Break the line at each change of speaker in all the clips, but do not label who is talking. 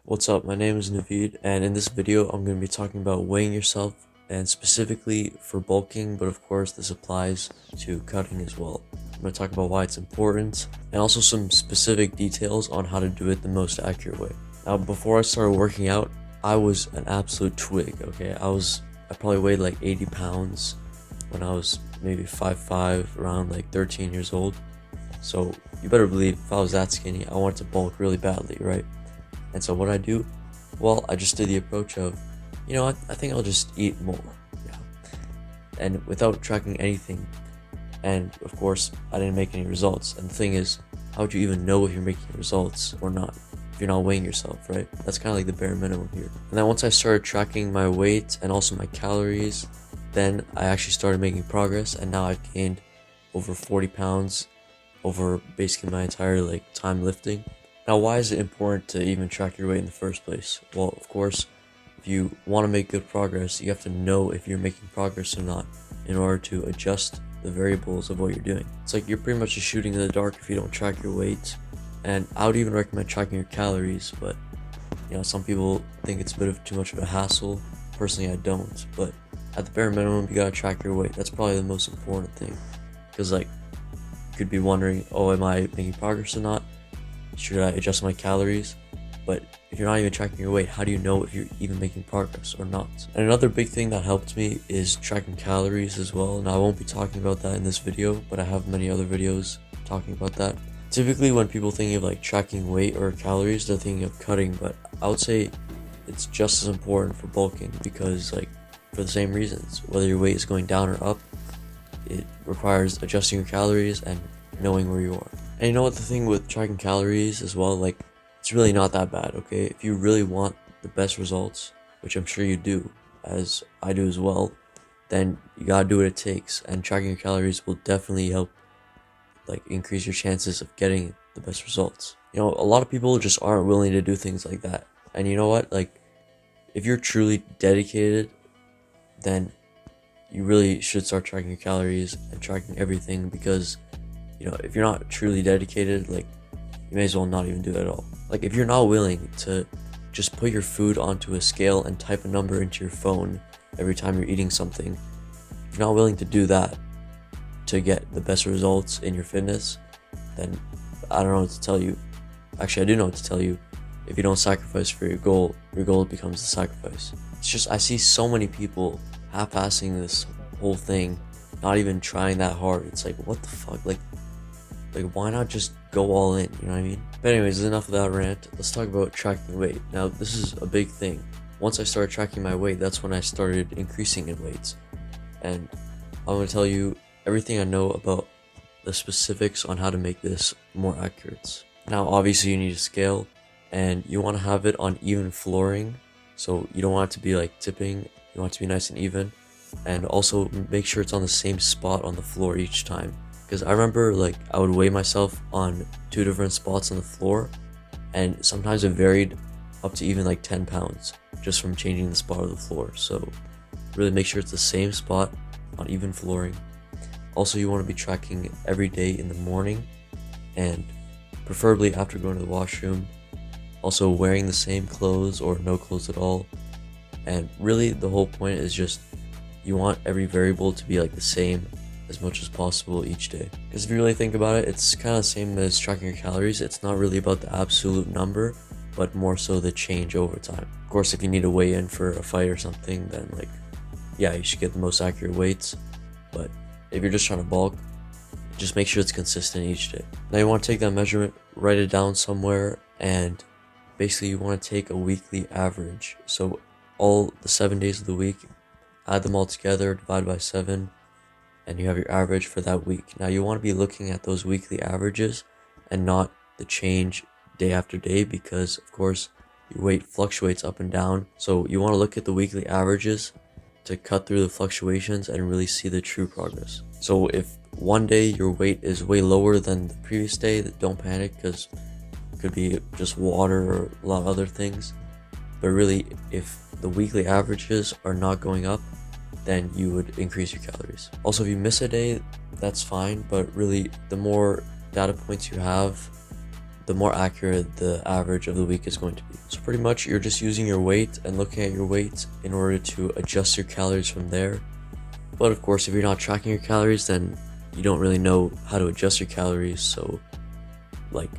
What's up? My name is Naveed, and in this video, I'm going to be talking about weighing yourself, and specifically for bulking, but of course, this applies to cutting as well. I'm going to talk about why it's important, and also some specific details on how to do it the most accurate way. Now, before I started working out, I was an absolute twig, okay? I probably weighed like 80 pounds when I was maybe 5'5", around like 13 years old. So you better believe if I was that skinny, I wanted to bulk really badly, right? And so what I do, well, I just did the approach of, you know what, I think I'll just eat more, yeah, and without tracking anything. And of course, I didn't make any results. And the thing is, how would you even know if you're making results or not if you're not weighing yourself, right? That's kind of like the bare minimum here. And then once I started tracking my weight and also my calories, then I actually started making progress, and now I've gained over 40 pounds over basically my entire time lifting. Now, why is it important to even track your weight in the first place? Well, of course, if you want to make good progress, you have to know if you're making progress or not in order to adjust the variables of what you're doing. It's like you're pretty much just shooting in the dark if you don't track your weight. And I would even recommend tracking your calories, but some people think it's a bit of too much of a hassle. Personally, I don't, but at the bare minimum, you gotta track your weight. That's probably the most important thing, because you could be wondering, oh, am I making progress or not? Should I adjust my calories? But if you're not even tracking your weight, how do you know if you're even making progress or not? And another big thing that helped me is tracking calories as well. Now, I won't be talking about that in this video, but I have many other videos talking about that. Typically, when people think of tracking weight or calories, they're thinking of cutting, but I would say it's just as important for bulking, because for the same reasons, whether your weight is going down or up, it requires adjusting your calories and knowing where you are. And you know what, the thing with tracking calories as well, it's really not that bad, okay? If you really want the best results, which I'm sure you do, as I do as well, then you gotta do what it takes, and tracking your calories will definitely help increase your chances of getting the best results. A lot of people just aren't willing to do things like that. And you know what, if you're truly dedicated, then you really should start tracking your calories and tracking everything, because if you're not truly dedicated, you may as well not even do it at all. If you're not willing to just put your food onto a scale and type a number into your phone every time you're eating something, if you're not willing to do that to get the best results in your fitness, then I don't know what to tell you. Actually, I do know what to tell you. If you don't sacrifice for your goal becomes the sacrifice. It's just, I see so many people half-assing this whole thing, not even trying that hard. It's what the fuck? Why not just go all in, you know what I mean? But anyways, enough of that rant. Let's talk about tracking weight. Now, this is a big thing. Once I started tracking my weight, that's when I started increasing in weights. And I'm going to tell you everything I know about the specifics on how to make this more accurate. Now, obviously, you need a scale, and you want to have it on even flooring. So you don't want it to be tipping. You want it to be nice and even. And also make sure it's on the same spot on the floor each time. Because I remember I would weigh myself on 2 different spots on the floor, and sometimes it varied up to even 10 pounds just from changing the spot of the floor. So really make sure it's the same spot on even flooring. Also, you want to be tracking every day in the morning, and preferably after going to the washroom. Also wearing the same clothes or no clothes at all. And really the whole point is just you want every variable to be the same as much as possible each day. Because if you really think about it, it's kind of the same as tracking your calories. It's not really about the absolute number, but more so the change over time. Of course, if you need to weigh in for a fight or something, then yeah, you should get the most accurate weights. But if you're just trying to bulk, just make sure it's consistent each day. Now you want to take that measurement, write it down somewhere, and basically you want to take a weekly average. So all the 7 days of the week, add them all together, divide by 7, and you have your average for that week. Now you want to be looking at those weekly averages and not the change day after day, because of course your weight fluctuates up and down. So you want to look at the weekly averages to cut through the fluctuations and really see the true progress. So if one day your weight is way lower than the previous day, don't panic, because it could be just water or a lot of other things. But really, if the weekly averages are not going up, then you would increase your calories. Also, if you miss a day, that's fine, but really the more data points you have, the more accurate the average of the week is going to be. So pretty much you're just using your weight and looking at your weight in order to adjust your calories from there. But of course, if you're not tracking your calories, then you don't really know how to adjust your calories. So like,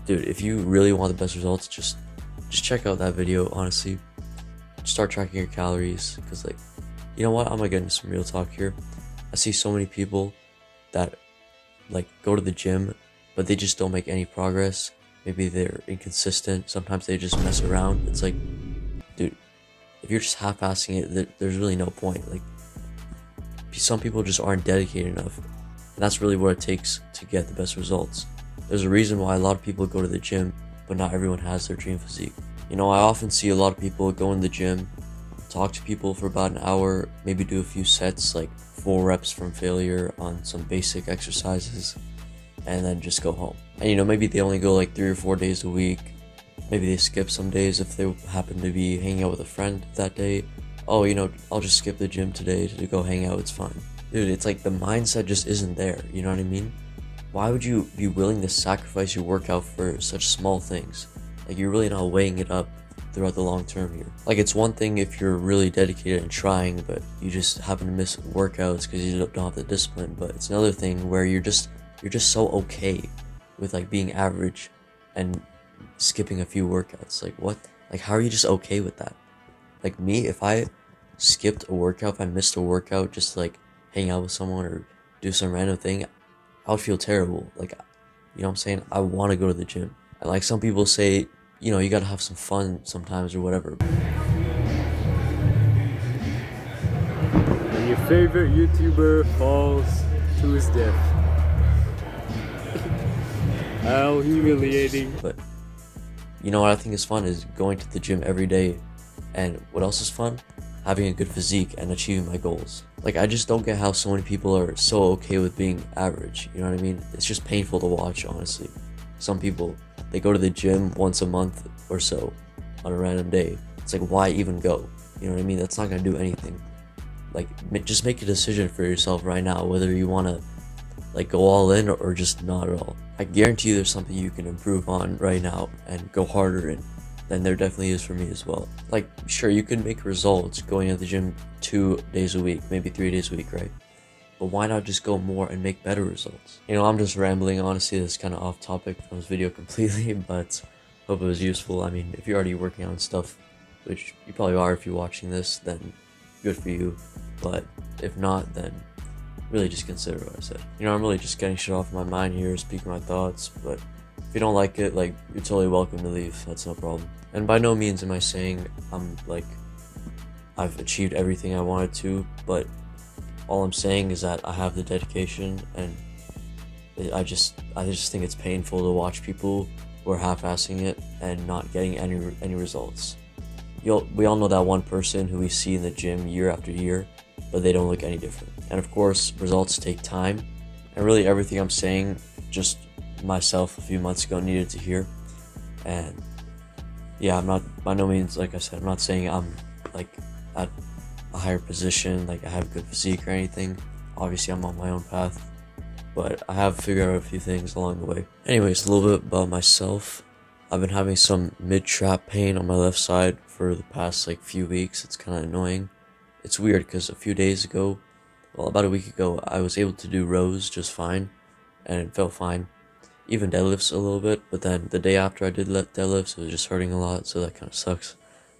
dude, if you really want the best results, just check out that video. Honestly, start tracking your calories, because like, you know what, I'm gonna get into some real talk here. I see so many people that like go to the gym, but they just don't make any progress. Maybe they're inconsistent. Sometimes they just mess around. It's like, dude, if you're just half-assing it, there's really no point. Like, some people just aren't dedicated enough, and that's really what it takes to get the best results. There's a reason why a lot of people go to the gym, but not everyone has their dream physique. You know, I often see a lot of people go in the gym, talk to people for about an hour, maybe do a few sets, like 4 reps from failure on some basic exercises, and then just go home. And you know, maybe they only go like 3 or 4 days a week. Maybe they skip some days if they happen to be hanging out with a friend that day. Oh, you know, I'll just skip the gym today to go hang out, it's fine. Dude, it's like the mindset just isn't there, you know what I mean? Why would you be willing to sacrifice your workout for such small things? Like, you're really not weighing it up throughout the long term here. Like, it's one thing if you're really dedicated and trying, but you just happen to miss workouts because you don't have the discipline. But it's another thing where you're just so okay with like being average and skipping a few workouts. Like, what? Like, how are you just okay with that? Like me, if I skipped a workout, if I missed a workout just to like hang out with someone or do some random thing, I would feel terrible. Like, you know what I'm saying? I want to go to the gym. And like some people say, you know, you gotta have some fun sometimes or whatever.
And your favorite YouTuber falls to his death. How humiliating.
But you know what I think is fun is going to the gym every day. And what else is fun? Having a good physique and achieving my goals. Like, I just don't get how so many people are so okay with being average. You know what I mean? It's just painful to watch, honestly. Some people, they go to the gym once a month or so on a random day. It's like, why even go? You know what I mean? That's not gonna do anything. Like, just make a decision for yourself right now, whether you wanna like go all in or just not at all. I guarantee you there's something you can improve on right now and go harder in. Then there definitely is for me as well. Like, sure, you can make results going to the gym 2 days a week, maybe 3 days a week, right? But why not just go more and make better results? You know, I'm just rambling, honestly. This is kind of off topic from this video completely, but hope it was useful. I mean, if you're already working on stuff, which you probably are if you're watching this, then good for you. But if not, then really just consider what I said. You know, I'm really just getting shit off my mind here, speaking my thoughts, but if you don't like it, like, you're totally welcome to leave. That's no problem. And by no means am I saying I've achieved everything I wanted to, but all I'm saying is that I have the dedication, and I just think it's painful to watch people who are half-assing it and not getting any results. We all know that one person who we see in the gym year after year, but they don't look any different. And of course, results take time, and really everything I'm saying, just myself a few months ago needed to hear. And yeah, I'm not, by no means, like I said, I'm not saying I'm like at a higher position, like I have good physique or anything. Obviously I'm on my own path, but I have figured out a few things along the way. Anyways, a little bit about myself. I've been having some mid-trap pain on my left side for the past like few weeks. It's kind of annoying. It's weird because a few days ago, well, about a week ago, I was able to do rows just fine, and it felt fine. Even deadlifts a little bit, but then the day after I did deadlifts, it was just hurting a lot, so that kind of sucks.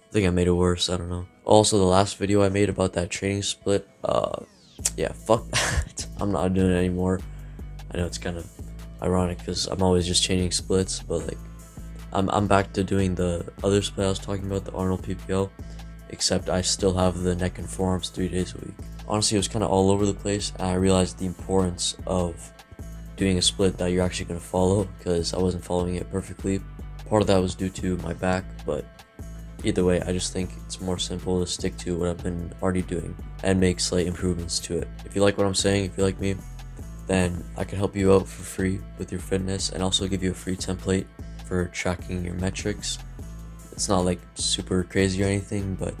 I think I made it worse, I don't know. Also, the last video I made about that training split, yeah, fuck that. I'm not doing it anymore. I know it's kind of ironic because I'm always just changing splits, but like, I'm back to doing the other split I was talking about, the Arnold PPL, except I still have the neck and forearms 3 days a week. Honestly, it was kind of all over the place, and I realized the importance of doing a split that you're actually going to follow, because I wasn't following it perfectly. Part of that was due to my back, but either way, I just think it's more simple to stick to what I've been already doing and make slight improvements to it. If you like what I'm saying, if you like me, then I can help you out for free with your fitness and also give you a free template for tracking your metrics. It's not like super crazy or anything, but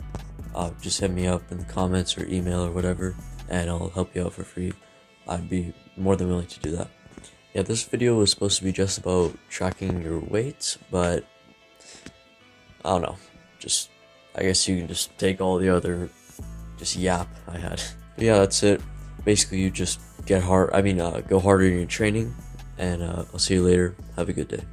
just hit me up in the comments or email or whatever, and I'll help you out for free. I'd be more than willing to do that. Yeah, this video was supposed to be just about tracking your weight, but I don't know. Just, I guess you can just take all the other just yap I had. But yeah, that's it. Basically, you just go harder in your training, and I'll see you later. Have a good day.